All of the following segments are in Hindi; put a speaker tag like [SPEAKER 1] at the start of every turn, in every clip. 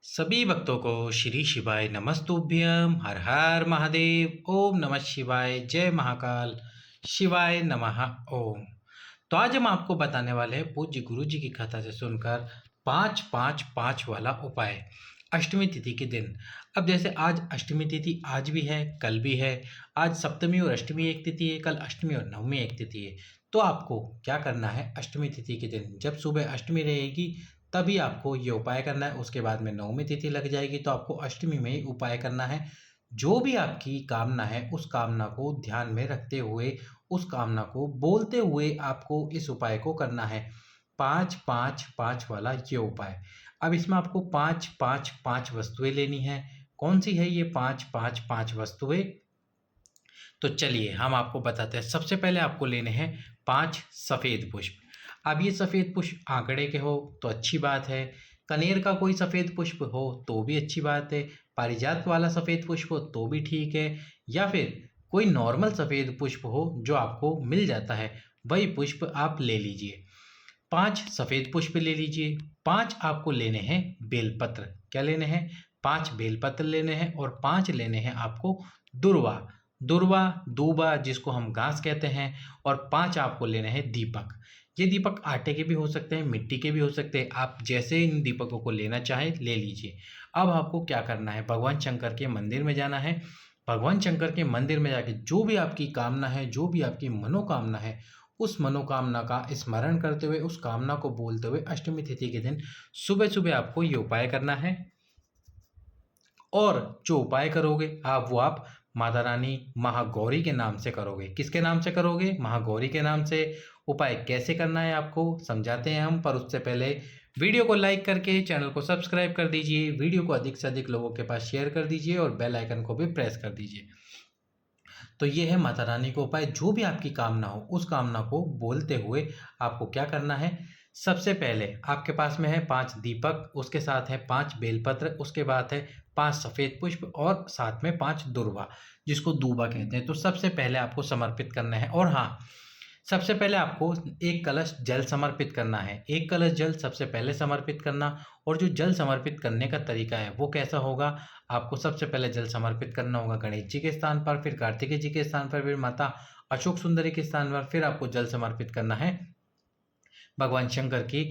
[SPEAKER 1] सभी भक्तों को श्री शिवाय नमस्तुभ्यम हर हर महादेव ओम नमः शिवाय जय महाकाल शिवाय नमः ओम। तो आज हम आपको बताने वाले हैं पूज्य गुरु जी की कथा से सुनकर 5-5-5 वाला उपाय अष्टमी तिथि के दिन। अब जैसे आज अष्टमी तिथि आज भी है, कल भी है। आज सप्तमी और अष्टमी एक तिथि है, कल अष्टमी और नवमी एक तिथि है। तो आपको क्या करना है, अष्टमी तिथि के दिन जब सुबह अष्टमी रहेगी तभी आपको ये उपाय करना है। उसके बाद में नवमी तिथि लग जाएगी तो आपको अष्टमी में ही उपाय करना है। जो भी आपकी कामना है उस कामना को ध्यान में रखते हुए, उस कामना को बोलते हुए आपको इस उपाय को करना है। 5-5-5 वाला ये उपाय। अब इसमें आपको 5-5-5 वस्तुएं लेनी है। कौन सी है ये 5-5-5 वस्तुएं? तो चलिए हम आपको बताते हैं। सबसे पहले आपको लेने हैं 5 सफ़ेद पुष्प। अब ये सफ़ेद पुष्प आंकड़े के हो तो अच्छी बात है, कनेर का कोई सफ़ेद पुष्प हो तो भी अच्छी बात है, पारिजात वाला सफ़ेद पुष्प हो तो भी ठीक है, या फिर कोई नॉर्मल सफ़ेद पुष्प हो जो आपको मिल जाता है, वही पुष्प आप ले लीजिए। 5 सफ़ेद पुष्प ले लीजिए। 5 आपको लेने हैं बेलपत्र। क्या लेने हैं? 5 बेलपत्र लेने हैं और 5 लेने हैं आपको दुर्वा। दुर्वा, दूबा जिसको हम घास कहते हैं। और 5 आपको लेने हैं दीपक। ये दीपक आटे के भी हो सकते हैं, मिट्टी के भी हो सकते हैं। आप जैसे इन दीपकों को लेना चाहें ले लीजिए। अब आपको क्या करना है, भगवान शंकर के मंदिर में जाना है। भगवान शंकर के मंदिर में जाके जो भी आपकी कामना है, जो भी आपकी मनोकामना है, उस मनोकामना का स्मरण करते हुए, उस कामना को बोलते हुए अष्टमी तिथि के दिन सुबह-सुबह आपको ये उपाय करना है। और जो उपाय करोगे आप माता रानी महागौरी के नाम से करोगे। किसके नाम से करोगे? महागौरी के नाम से। उपाय कैसे करना है आपको समझाते हैं हम, पर उससे पहले वीडियो को लाइक करके चैनल को सब्सक्राइब कर दीजिए, वीडियो को अधिक से अधिक लोगों के पास शेयर कर दीजिए और बेल आइकन को भी प्रेस कर दीजिए। तो ये है माता रानी का उपाय। जो भी आपकी कामना हो उस कामना को बोलते हुए आपको क्या करना है। सबसे पहले आपके पास में है 5 दीपक, उसके साथ है 5 बेलपत्र, उसके बाद है 5 सफ़ेद पुष्प और साथ में 5 दुर्वा जिसको दूबा कहते हैं। तो सबसे पहले आपको समर्पित करना है। और हाँ, सबसे पहले आपको एक कलश जल समर्पित करना है। एक कलश जल सबसे पहले समर्पित करना। और जो जल समर्पित करने का तरीका है वो कैसा होगा, आपको सबसे पहले जल समर्पित करना होगा गणेश जी के स्थान पर, फिर कार्तिकेय जी के स्थान पर, फिर माता अशोक सुंदरी के स्थान पर, फिर आपको जल समर्पित करना है भगवान शंकर की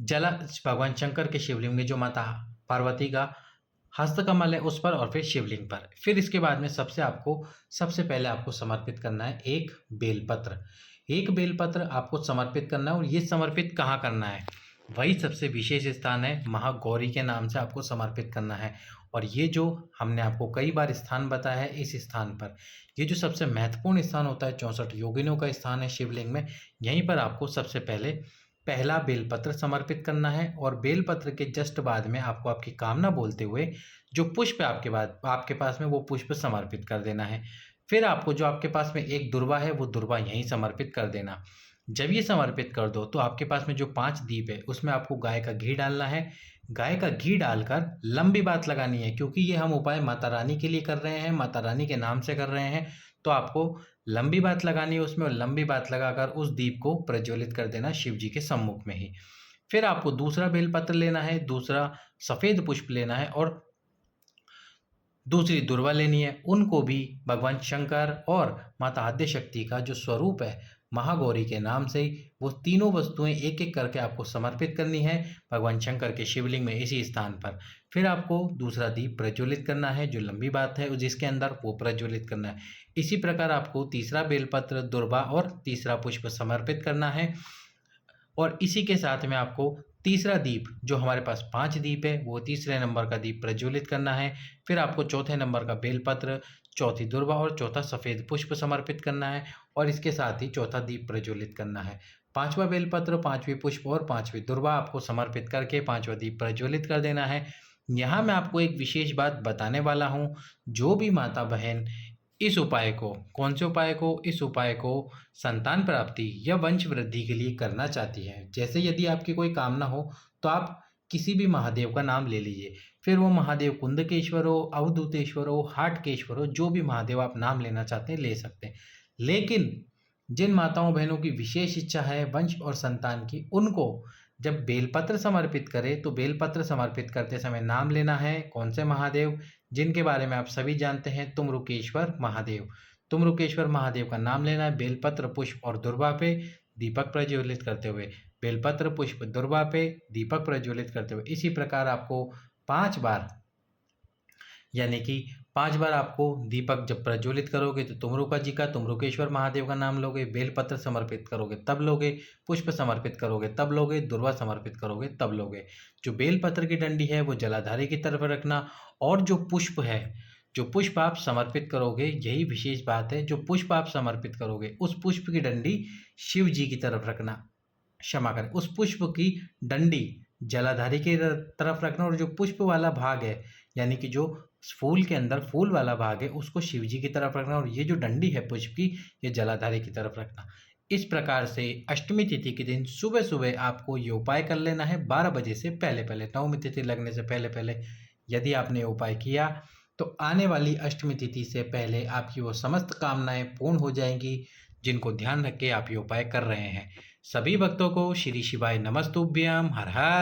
[SPEAKER 1] जला भगवान शंकर के शिवलिंग में, जो माता पार्वती का हस्तकमल है उस पर, और फिर शिवलिंग पर। फिर इसके बाद में सबसे पहले आपको समर्पित करना है एक बेलपत्र। एक बेलपत्र आपको समर्पित करना है। और ये समर्पित कहाँ करना है? वही सबसे विशेष स्थान है, महागौरी के नाम से आपको समर्पित करना है। और ये जो हमने आपको कई बार स्थान बताया है, इस स्थान पर, ये जो सबसे महत्वपूर्ण स्थान होता है, 64 योगिनियों का स्थान है शिवलिंग में, यहीं पर आपको सबसे पहले पहला बेलपत्र समर्पित करना है। और बेलपत्र के जस्ट बाद में आपको आपकी कामना बोलते हुए जो पुष्प है आपके पास में, वो पुष्प समर्पित कर देना है। फिर आपको जो आपके पास में एक दुर्वा है वो दुर्वा यहीं समर्पित कर देना। जब ये समर्पित कर दो तो आपके पास में जो 5 दीप है उसमें आपको गाय का घी डालना है। गाय का घी डालकर लंबी बात लगानी है, क्योंकि ये हम उपाय माता रानी के लिए कर रहे हैं, माता रानी के नाम से कर रहे हैं। तो आपको लंबी बात लगानी है उसमें, और लंबी बात लगाकर उस दीप को प्रज्वलित कर देना शिव जी के सम्मुख में ही। फिर आपको दूसरा बेलपत्र लेना है, दूसरा सफ़ेद पुष्प लेना है और दूसरी दुर्वा लेनी है। उनको भी भगवान शंकर और माता आद्यशक्ति का जो स्वरूप है महागौरी के नाम से ही, वो तीनों वस्तुएं एक एक करके आपको समर्पित करनी है भगवान शंकर के शिवलिंग में इसी स्थान पर। फिर आपको दूसरा दीप प्रज्वलित करना है, जो लंबी बात है जिसके अंदर, वो प्रज्वलित करना है। इसी प्रकार आपको तीसरा बेलपत्र, दुर्वा और तीसरा पुष्प समर्पित करना है। और इसी के साथ में आपको तीसरा दीप, जो हमारे पास 5 दीप है, वो तीसरे नंबर का दीप प्रज्वलित करना है। फिर आपको चौथे नंबर का बेलपत्र, चौथी दुर्वा और चौथा सफ़ेद पुष्प समर्पित करना है। और इसके साथ ही चौथा दीप प्रज्वलित करना है। 5वां बेलपत्र, 5वीं पुष्प और 5वीं दुर्वा आपको समर्पित करके 5वां दीप प्रज्वलित कर देना है। यहाँ मैं आपको एक विशेष बात बताने वाला हूँ। जो भी माता बहन इस उपाय को, कौन से उपाय को? इस उपाय को संतान प्राप्ति या वंश वृद्धि के लिए करना चाहती है। जैसे यदि आपकी कोई कामना हो तो आप किसी भी महादेव का नाम ले लीजिए। फिर वो महादेव कुंदकेश्वर हो, अवधूतेश्वर हो, हाटकेश्वर हो, जो भी महादेव आप नाम लेना चाहते हैं ले सकते हैं। लेकिन जिन माताओं बहनों की विशेष इच्छा है वंश और संतान की, उनको जब बेलपत्र समर्पित करें तो बेलपत्र समर्पित करते समय नाम लेना है कौन से महादेव, जिनके बारे में आप सभी जानते हैं, तुमरुकेश्वर महादेव। तुमरुकेश्वर महादेव का नाम लेना है बेलपत्र, पुष्प और दुर्वा पे दीपक प्रज्वलित करते हुए। बेलपत्र, पुष्प, दुर्वा पे दीपक प्रज्वलित करते हुए इसी प्रकार आपको 5 बार, यानी कि 5 बार आपको दीपक जब प्रज्वलित करोगे तो तुमरुका जी का, तुमरुकेश्वर महादेव का नाम लोगे, बेलपत्र समर्पित करोगे तब लोगे, पुष्प समर्पित करोगे तब लोगे, दुर्वा समर्पित करोगे तब लोगे। जो बेलपत्र की डंडी है वो जलाधारी की तरफ रखना, और जो पुष्प है, जो पुष्प आप समर्पित करोगे, यही विशेष बात है, जो पुष्प आप समर्पित करोगे उस पुष्प की डंडी शिव जी की तरफ रखना, क्षमा करें, उस पुष्प की डंडी जलाधारी की तरफ रखना, और जो पुष्प वाला भाग है, यानी कि जो फूल के अंदर फूल वाला भाग है, उसको शिव जी की तरफ रखना, और ये जो डंडी है पुष्प की, ये जलाधारी की तरफ रखना। इस प्रकार से अष्टमी तिथि के दिन सुबह सुबह आपको ये उपाय कर लेना है 12 बजे से पहले पहले, नवमी तिथि लगने से पहले पहले। यदि आपने उपाय किया तो आने वाली अष्टमी तिथि से पहले आपकी वो समस्त कामनाएं पूर्ण हो जाएंगी, जिनको ध्यान रख के आप ये उपाय कर रहे हैं। सभी भक्तों को श्री शिवाय नमस्तुभ्यम। हर हर